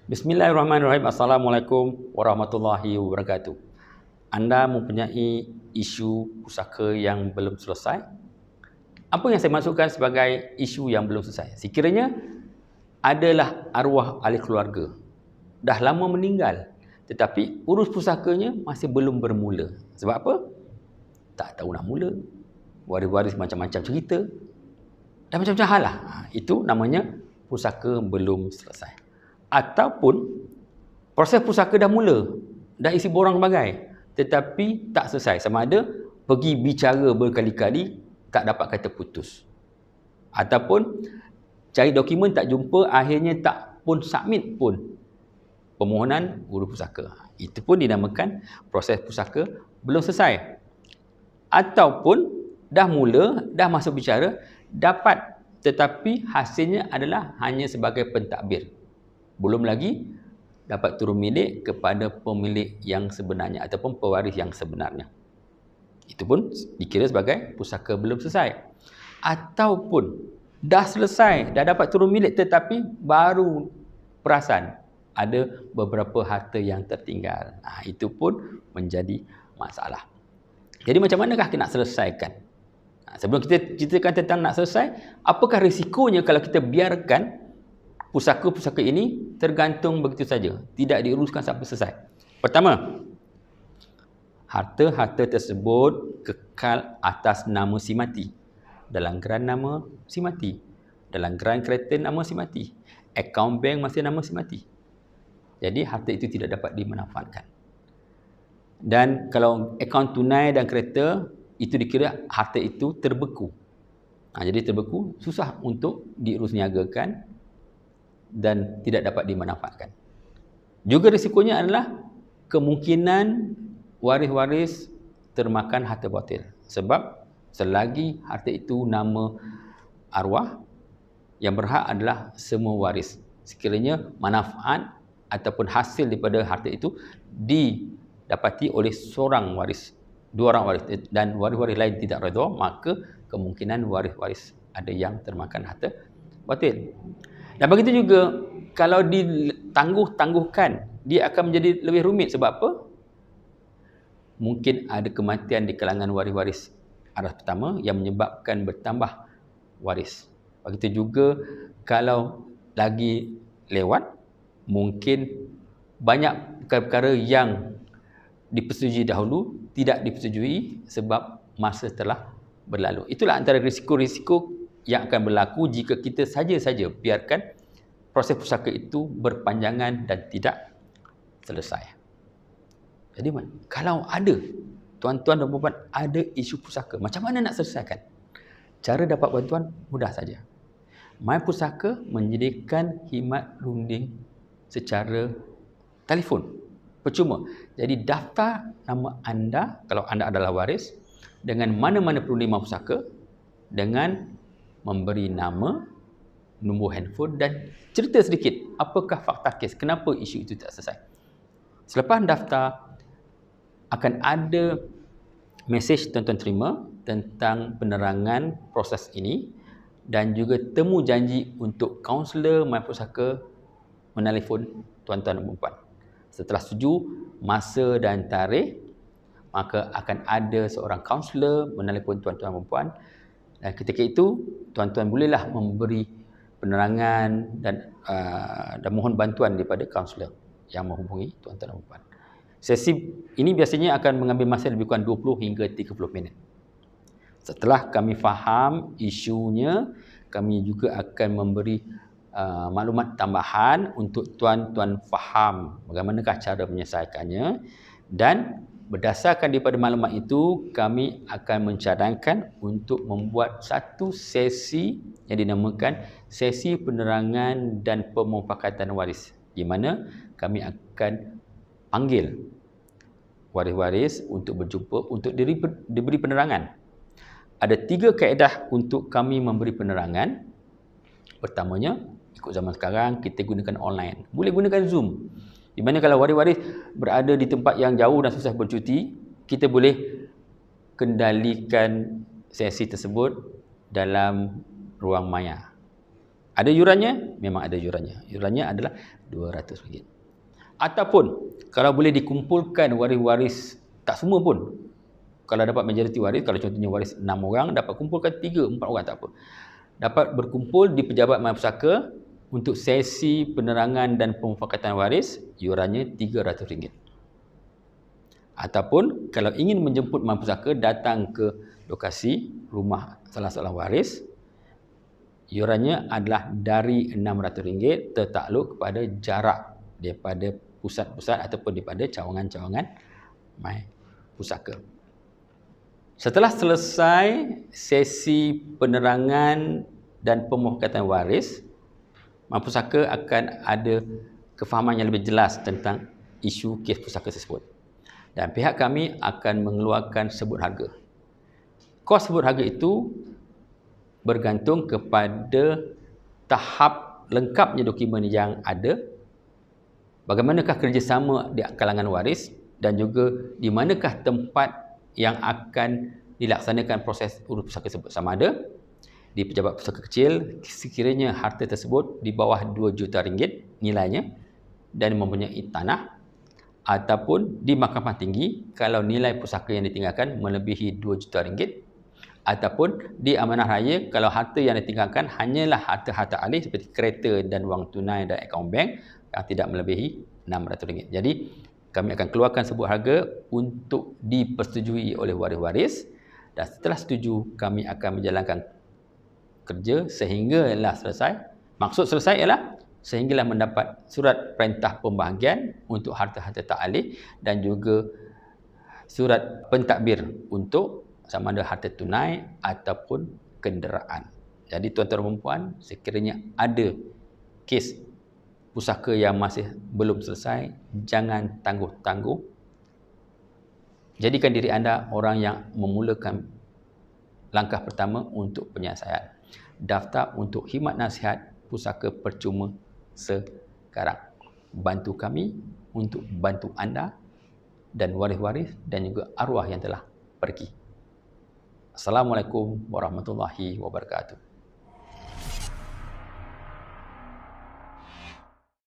Bismillahirrahmanirrahim. Assalamualaikum warahmatullahi wabarakatuh. Anda mempunyai isu pusaka yang belum selesai? Apa yang saya maksudkan sebagai isu yang belum selesai? Sekiranya adalah arwah ahli keluarga dah lama meninggal, tetapi urus pusakanya masih belum bermula. Sebab apa? Tak tahu nak mula. Waris-waris macam-macam cerita dan macam-macam hal lah. Itu namanya pusaka belum selesai. Ataupun proses pusaka dah mula, dah isi borang bagai, tetapi tak selesai. Sama ada pergi bicara berkali-kali, tak dapat kata putus. Ataupun cari dokumen tak jumpa, akhirnya tak pun submit pun permohonan urus pusaka. Itu pun dinamakan proses pusaka belum selesai. Ataupun dah mula, dah masuk bicara, dapat, tetapi hasilnya adalah hanya sebagai pentadbir. Belum lagi dapat turun milik kepada pemilik yang sebenarnya ataupun pewaris yang sebenarnya. Itu pun dikira sebagai pusaka belum selesai. Ataupun dah selesai, dah dapat turun milik tetapi baru perasan ada beberapa harta yang tertinggal. Itu pun menjadi masalah. Jadi macam manakah kita nak selesaikan? Sebelum kita ceritakan tentang nak selesai, apakah risikonya kalau kita biarkan pusaka-pusaka ini tergantung begitu saja, tidak diuruskan sampai selesai? Pertama, harta-harta tersebut kekal atas nama si mati. Dalam geran nama si mati. Dalam geran kereta nama si mati. Akaun bank masih nama si mati. Jadi harta itu tidak dapat dimanfaatkan. Dan kalau akaun tunai dan kereta, itu dikira harta itu terbeku. Jadi terbeku, susah untuk diurus niagakan dan tidak dapat dimanfaatkan. Juga risikonya adalah kemungkinan waris-waris termakan harta batil. Sebab selagi harta itu nama arwah, yang berhak adalah semua waris. Sekiranya manfaat ataupun hasil daripada harta itu didapati oleh seorang waris, dua orang waris, dan waris-waris lain tidak redha, maka kemungkinan waris-waris ada yang termakan harta batil. Dan begitu juga kalau ditangguh-tangguhkan, dia akan menjadi lebih rumit. Sebab apa? Mungkin ada kematian di kalangan waris-waris aras pertama yang menyebabkan bertambah waris. Begitu juga kalau lagi lewat, mungkin banyak perkara-perkara yang dipersetujui dahulu tidak dipersetujui sebab masa telah berlalu. Itulah antara risiko-risiko yang akan berlaku jika kita saja-saja biarkan proses pusaka itu berpanjangan dan tidak selesai. Jadi kalau ada, tuan-tuan dan puan-puan, ada isu pusaka, macam mana nak selesaikan? Cara dapat bantuan mudah saja. My Pusaka menyediakan khidmat runding secara telefon, percuma. Jadi daftar nama anda, kalau anda adalah waris, dengan mana-mana perunding My Pusaka, dengan memberi nama, nombor handphone dan cerita sedikit apakah fakta kes, kenapa isu itu tak selesai. Selepas daftar, akan ada mesej tuan-tuan terima tentang penerangan proses ini dan juga temu janji untuk kaunselor My Pusaka menelefon tuan-tuan dan puan. Setelah setuju masa dan tarikh, maka akan ada seorang kaunselor menelefon tuan-tuan dan puan. Dan ketika itu, tuan-tuan bolehlah memberi penerangan dan mohon bantuan daripada kaunselor yang menghubungi tuan-tuan dan puan. Sesi ini biasanya akan mengambil masa lebih kurang 20 hingga 30 minit. Setelah kami faham isunya, kami juga akan memberi maklumat tambahan untuk tuan-tuan faham bagaimanakah cara menyelesaikannya, dan berdasarkan daripada maklumat itu, kami akan mencadangkan untuk membuat satu sesi yang dinamakan sesi penerangan dan pemufakatan waris, di mana kami akan panggil waris-waris untuk berjumpa untuk diberi penerangan. Ada 3 kaedah untuk kami memberi penerangan. Pertamanya, ikut zaman sekarang, kita gunakan online. Boleh gunakan Zoom. Di mana kalau waris-waris berada di tempat yang jauh dan susah bercuti, kita boleh kendalikan sesi tersebut dalam ruang maya. Ada yurannya? Memang ada yurannya. Yurannya adalah RM200. Ataupun kalau boleh dikumpulkan waris-waris, tak semua pun. Kalau dapat majoriti waris, kalau contohnya waris 6 orang, dapat kumpulkan 3, 4 orang, tak apa. Dapat berkumpul di pejabat mahkamah pusaka untuk sesi penerangan dan pemufakatan waris, yurannya RM300. Ataupun kalau ingin menjemput mahkamah pusaka datang ke lokasi rumah salah seorang waris, yurannya adalah dari RM600 tertakluk kepada jarak daripada pusat-pusat ataupun daripada cawangan-cawangan mahkamah pusaka. Setelah selesai sesi penerangan dan pemufakatan waris, mahkamah pusaka akan ada kefahaman yang lebih jelas tentang isu kes pusaka tersebut. Dan pihak kami akan mengeluarkan sebut harga. Kos sebut harga itu bergantung kepada tahap lengkapnya dokumen yang ada, bagaimanakah kerjasama di kalangan waris, dan juga di manakah tempat yang akan dilaksanakan proses urus pusaka tersebut. Sama ada di pejabat pusaka kecil, sekiranya harta tersebut di bawah RM2 juta nilainya dan mempunyai tanah, ataupun di mahkamah tinggi kalau nilai pusaka yang ditinggalkan melebihi RM2 juta, ataupun di amanah raya kalau harta yang ditinggalkan hanyalah harta-harta alih seperti kereta dan wang tunai dan akaun bank yang tidak melebihi RM600. Jadi kami akan keluarkan sebuah harga untuk dipersetujui oleh waris-waris, dan setelah setuju kami akan menjalankan kerja sehinggalah selesai. Maksud selesai ialah sehinggalah mendapat surat perintah pembahagian untuk harta-harta tak alih dan juga surat pentadbir untuk sama ada harta tunai ataupun kenderaan. Jadi tuan-tuan dan puan, sekiranya ada kes pusaka yang masih belum selesai, jangan tangguh-tangguh. Jadikan diri anda orang yang memulakan langkah pertama untuk penyelesaian. Daftar untuk khidmat nasihat pusaka percuma sekarang. Bantu kami untuk bantu anda dan waris-waris dan juga arwah yang telah pergi. Assalamualaikum warahmatullahi wabarakatuh.